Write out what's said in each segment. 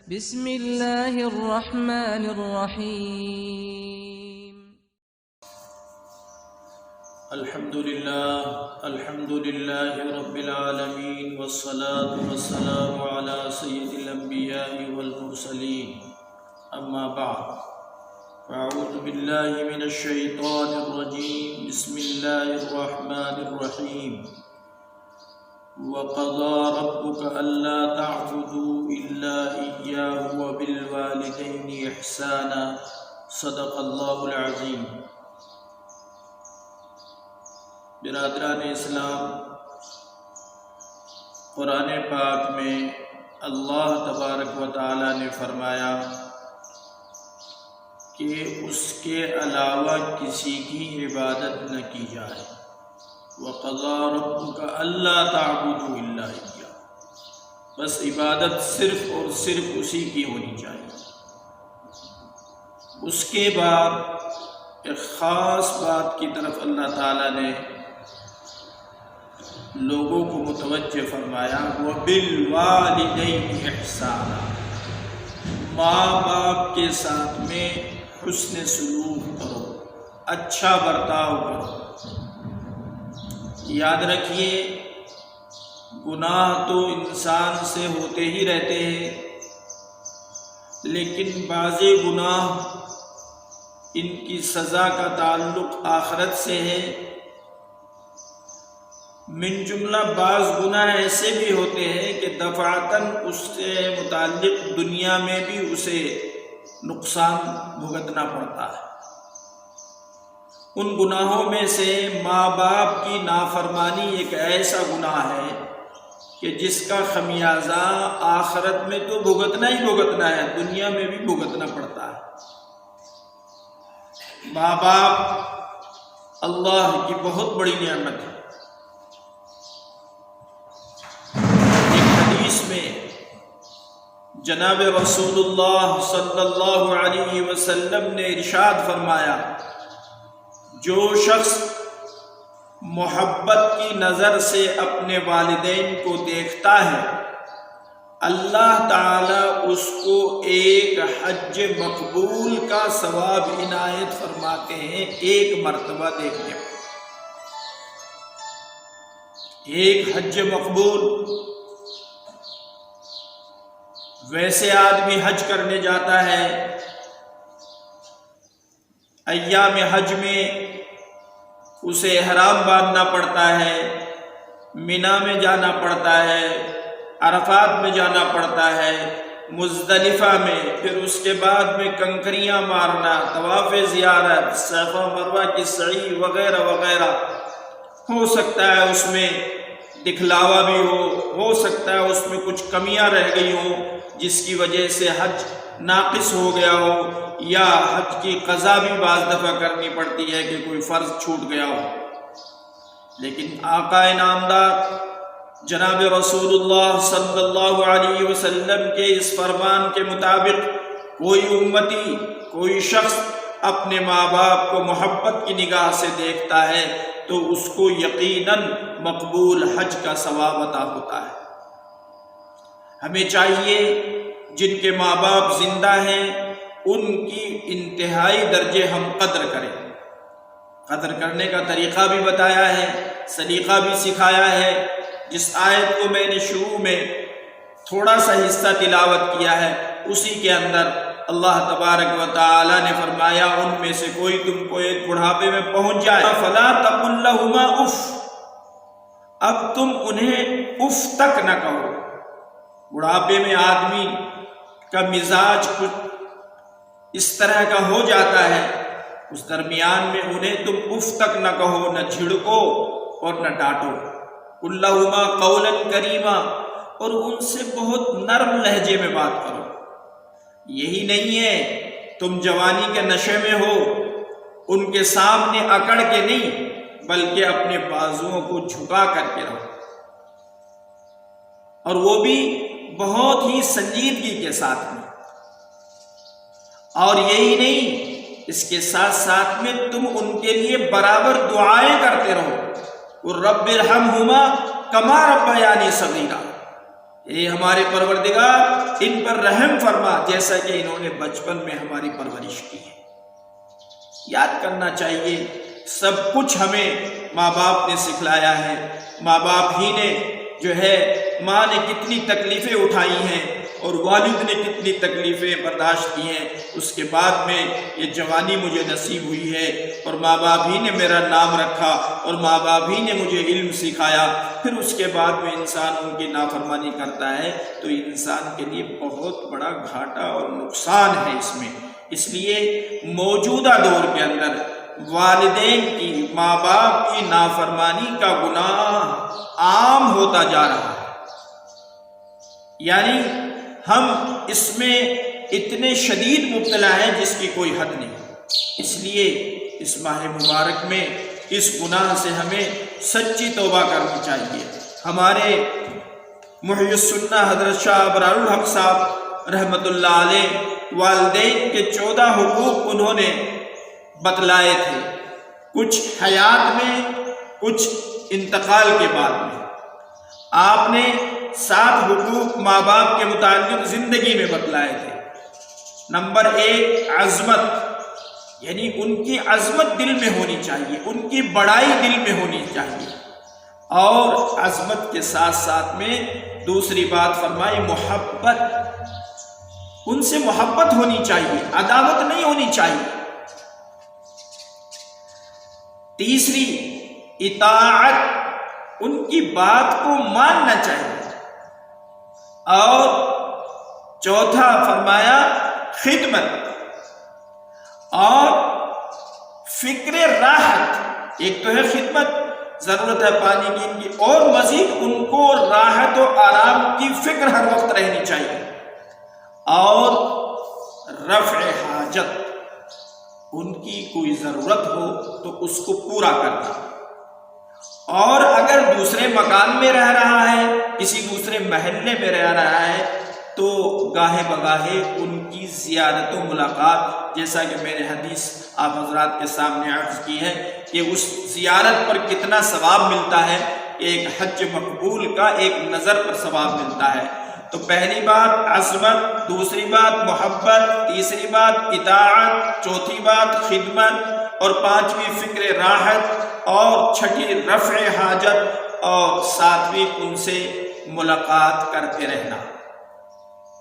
بسم اللہ الرحمن الرحیم۔ الحمد للہ رب العالمین والصلاة والسلام علی سید الانبیاء والمرسلین، اما بعد فاعوذ باللہ من الشیطان الرجیم، بسم اللہ الرحمن الرحیم۔ وَقَضَى رَبُّكَ أَلَّا تَعْبُدُوا إِلَّا إِيَّاهُ وَبِالْوَالِدَيْنِ إِحْسَانًا، صدق اللہ العظیم۔ برادران اسلام، قرآن پاک میں اللہ تبارک و تعالی نے فرمایا کہ اس کے علاوہ کسی کی عبادت نہ کی جائے۔ وَقَضَى رَبُّكَ أَلَّا تَعْبُدُوا إِلَّا إِيَّاهُ، بس عبادت صرف اور صرف اسی کی ہونی چاہیے۔ اس کے بعد ایک خاص بات کی طرف اللہ تعالیٰ نے لوگوں کو متوجہ فرمایا، وَبِالْوَالِدَيْنِ إِحْسَانًا، ماں باپ کے ساتھ میں حسن سلوک کرو، اچھا برتاؤ کرو۔ یاد رکھیے، گناہ تو انسان سے ہوتے ہی رہتے ہیں، لیکن بعض گناہ ان کی سزا کا تعلق آخرت سے ہے۔ من جملہ بعض گناہ ایسے بھی ہوتے ہیں کہ دفعتاً اس سے متعلق دنیا میں بھی اسے نقصان بھگتنا پڑتا ہے۔ ان گناہوں میں سے ماں باپ کی نافرمانی ایک ایسا گناہ ہے کہ جس کا خمیازہ آخرت میں تو بھگتنا ہی بھگتنا ہے، دنیا میں بھی بھگتنا پڑتا ہے۔ ماں باپ اللہ کی بہت بڑی نعمت ہے۔ ایک حدیث میں جناب رسول اللہ صلی اللہ علیہ وسلم نے ارشاد فرمایا، جو شخص محبت کی نظر سے اپنے والدین کو دیکھتا ہے، اللہ تعالیٰ اس کو ایک حج مقبول کا ثواب عنایت فرماتے ہیں، ایک مرتبہ دیکھنے پر۔ ایک حج مقبول، ویسے آدمی حج کرنے جاتا ہے، ایام حج میں اسے احرام باندھنا پڑتا ہے، مینا میں جانا پڑتا ہے، عرفات میں جانا پڑتا ہے، مزدلفہ میں، پھر اس کے بعد میں کنکریاں مارنا، طواف زیارت، صفا مروہ کی سعی وغیرہ وغیرہ۔ ہو سکتا ہے اس میں دکھلاوا بھی ہو سکتا ہے اس میں کچھ کمیاں رہ گئی ہوں جس کی وجہ سے حج ناقص ہو گیا ہو، یا حج کی قضا بھی بعض دفعہ کرنی پڑتی ہے کہ کوئی فرض چھوٹ گیا ہو۔ لیکن آقا انعامدار جناب رسول اللہ صلی اللہ علیہ وسلم کے اس فرمان کے مطابق کوئی امتی، کوئی شخص اپنے ماں باپ کو محبت کی نگاہ سے دیکھتا ہے تو اس کو یقیناً مقبول حج کا ثواب عطا ہوتا ہے۔ ہمیں چاہیے جن کے ماں باپ زندہ ہیں ان کی انتہائی درجے ہم قدر کریں۔ قدر کرنے کا طریقہ بھی بتایا ہے، سلیقہ بھی سکھایا ہے۔ جس آیت کو میں نے شروع میں تھوڑا سا حصہ تلاوت کیا ہے، اسی کے اندر اللہ تبارک و تعالی نے فرمایا، ان میں سے کوئی تم کو ایک بڑھاپے میں پہنچ جائے، فَلَا تَقُلْ لَهُمَا اُف، اب تم انہیں اف تک نہ کہو۔ بڑھاپے میں آدمی کا مزاج کچھ اس طرح کا ہو جاتا ہے، اس درمیان میں انہیں تم اف تک نہ کہو، نہ جھڑکو اور نہ ڈانٹو۔ قُلْ لَهُمَا قَوْلًا كَرِيمًا، اور ان سے بہت نرم لہجے میں بات کرو۔ یہی نہیں ہے تم جوانی کے نشے میں ہو، ان کے سامنے اکڑ کے نہیں بلکہ اپنے بازوؤں کو جھکا کر کے رہو، اور وہ بھی بہت ہی سنجیدگی کے ساتھ میں۔ اور یہی نہیں، اس کے ساتھ ساتھ میں تم ان کے لیے برابر دعائیں کرتے رہو، رب ارحمہما کما ربیانی صغیرا، اے ہمارے پروردگار ان پر رحم فرما جیسا کہ انہوں نے بچپن میں ہماری پرورش کی ہے۔ یاد کرنا چاہیے سب کچھ ہمیں ماں باپ نے سکھلایا ہے۔ ماں باپ ہی نے جو ہے، ماں نے کتنی تکلیفیں اٹھائی ہیں اور والد نے کتنی تکلیفیں برداشت کی ہیں، اس کے بعد میں یہ جوانی مجھے نصیب ہوئی ہے، اور ماں باپ ہی نے میرا نام رکھا اور ماں باپ ہی نے مجھے علم سکھایا۔ پھر اس کے بعد میں انسان ان کی نافرمانی کرتا ہے تو انسان کے لیے بہت بڑا گھاٹا اور نقصان ہے اس میں۔ اس لیے موجودہ دور کے اندر والدین کی، ماں باپ کی نافرمانی کا گناہ عام ہوتا جا رہا ہے، یعنی ہم اس میں اتنے شدید مبتلا ہیں جس کی کوئی حد نہیں۔ اس لیے اس ماہ مبارک میں اس گناہ سے ہمیں سچی توبہ کرنی چاہیے۔ ہمارے محی السنہ حضرت شاہ ابرار الحق صاحب رحمۃ اللہ علیہ والدین کے 14 حقوق انہوں نے بتلائے تھے، کچھ حیات میں، کچھ انتقال کے بعد میں۔ آپ نے 7 حقوق ماں باپ کے متعلق زندگی میں بتلائے تھے۔ نمبر 1 عظمت، یعنی ان کی عظمت دل میں ہونی چاہیے، ان کی بڑائی دل میں ہونی چاہیے، اور عظمت کے ساتھ ساتھ میں دوسری بات فرمائی محبت، ان سے محبت ہونی چاہیے، عداوت نہیں ہونی چاہیے۔ تیسری اطاعت، ان کی بات کو ماننا چاہیے، اور چوتھا فرمایا خدمت اور فکر راحت۔ ایک تو ہے خدمت، ضرورت ہے پانی کی ان کی، اور مزید ان کو راحت و آرام کی فکر ہر وقت رہنی چاہیے، اور رفع حاجت، ان کی کوئی ضرورت ہو تو اس کو پورا کرنا، اور اگر دوسرے مکان میں رہ رہا ہے، کسی دوسرے محلے میں رہ رہا ہے، تو گاہے بگاہے ان کی زیارت و ملاقات، جیسا کہ میں نے حدیث آپ حضرات کے سامنے عرض کی ہے کہ اس زیارت پر کتنا ثواب ملتا ہے، ایک حج مقبول کا ایک نظر پر ثواب ملتا ہے۔ تو پہلی بات عظمت، دوسری بات محبت، تیسری بات اطاعت، چوتھی بات خدمت، اور پانچویں فکر راحت، اور چھٹی رفع حاجت، اور ساتویں ان سے ملاقات کرتے رہنا۔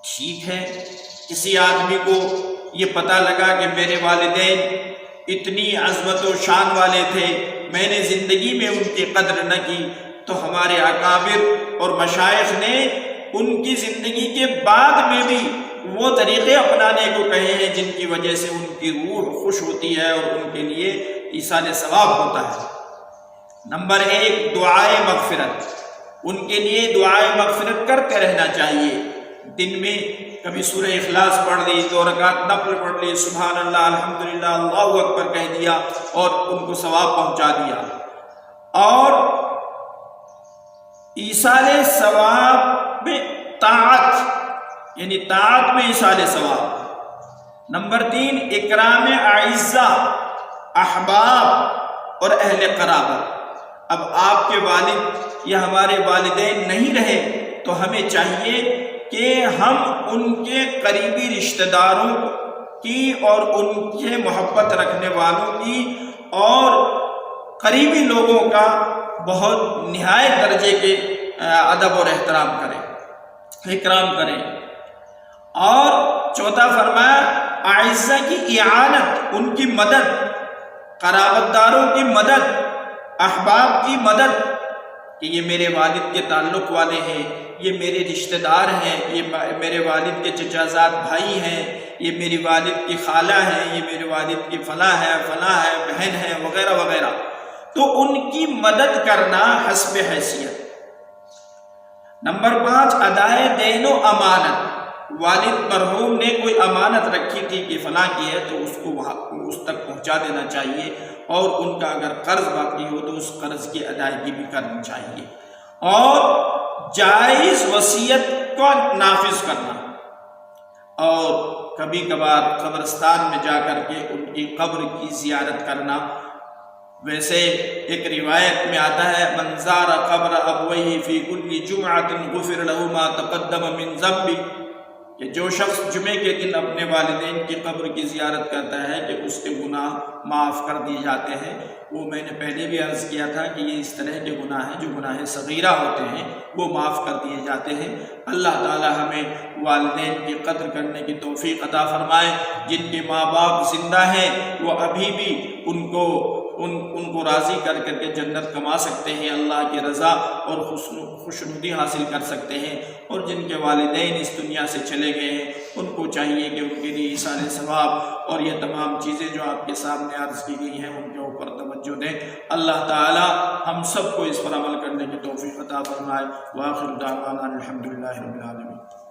ٹھیک ہے، کسی آدمی کو یہ پتہ لگا کہ میرے والدین اتنی عظمت و شان والے تھے، میں نے زندگی میں ان کی قدر نہ کی، تو ہمارے اکابر اور مشائخ نے ان کی زندگی کے بعد میں بھی وہ طریقے اپنانے کو کہے ہیں جن کی وجہ سے ان کی روح خوش ہوتی ہے اور ان کے لیے ایصال ثواب ہوتا ہے۔ نمبر 1 دعائے مغفرت، ان کے لیے دعائے مغفرت کرتے رہنا چاہیے۔ دن میں کبھی سورہ اخلاص پڑھ لی، 2 رکعت نفل پڑھ لی، سبحان اللہ الحمدللہ اللہ اکبر کہہ دیا اور ان کو ثواب پہنچا دیا، اور ایصال ثواب میں طاعت، یعنی طاعت میں ایصال ثواب۔ نمبر 3 اکرام اعزہ، احباب اور اہل قرابت۔ اب آپ کے والد یا ہمارے والدین نہیں رہے تو ہمیں چاہیے کہ ہم ان کے قریبی رشتہ داروں کی اور ان کے محبت رکھنے والوں کی اور قریبی لوگوں کا بہت نہایت درجے کے ادب اور احترام کریں، اکرام کریں۔ اور چوتھا فرمایا اعزہ کی اعانت، ان کی مدد، قرابت داروں کی مدد، احباب کی مدد، کہ یہ میرے والد کے تعلق والے ہیں، یہ میرے رشتہ دار ہیں، یہ میرے والد کے چچا زاد بھائی ہیں، یہ میری والد کی خالہ ہیں، یہ میرے والد کی فلاں ہے، بہن ہے، وغیرہ وغیرہ۔ تو ان کی مدد کرنا حسب حیثیت۔ نمبر 5 ادائے دین و امانت، والد مرحوم نے کوئی امانت رکھی تھی کہ فلاں کی ہے تو اس کو اس تک پہنچا دینا چاہیے، اور ان کا اگر قرض باقی ہو تو اس قرض کی ادائیگی بھی کرنی چاہیے، اور جائز وصیت کو نافذ کرنا، اور کبھی کبھار قبرستان میں جا کر کے ان کی قبر کی زیارت کرنا ویسے ایک روایت میں آتا ہے من زار قبر ابویہ فی کل جمعۃ غفر لہ ما تقدم من ذنبہ، کہ جو شخص جمعے کے دن اپنے والدین کی قبر کی زیارت کرتا ہے کہ اس کے گناہ معاف کر دیے جاتے ہیں۔ وہ میں نے پہلے بھی عرض کیا تھا کہ یہ اس طرح کے گناہ ہیں جو گناہ صغیرہ ہوتے ہیں وہ معاف کر دیے جاتے ہیں۔ اللہ تعالی ہمیں والدین کی قدر کرنے کی توفیق عطا فرمائے۔ جن کے ماں باپ زندہ ہیں وہ ابھی بھی ان کو راضی کر کے جنت کما سکتے ہیں، اللہ کی رضا اور خوشنودی حاصل کر سکتے ہیں، اور جن کے والدین اس دنیا سے چلے گئے ہیں ان کو چاہیے کہ ان کے لیے ایصال ثواب اور یہ تمام چیزیں جو آپ کے سامنے عرض کی گئی ہیں ان کے اوپر توجہ دیں۔ اللہ تعالی ہم سب کو اس پر عمل کرنے کی توفیق عطا فرمائے۔ وآخر دعوانا الحمدللہ رب العالمین۔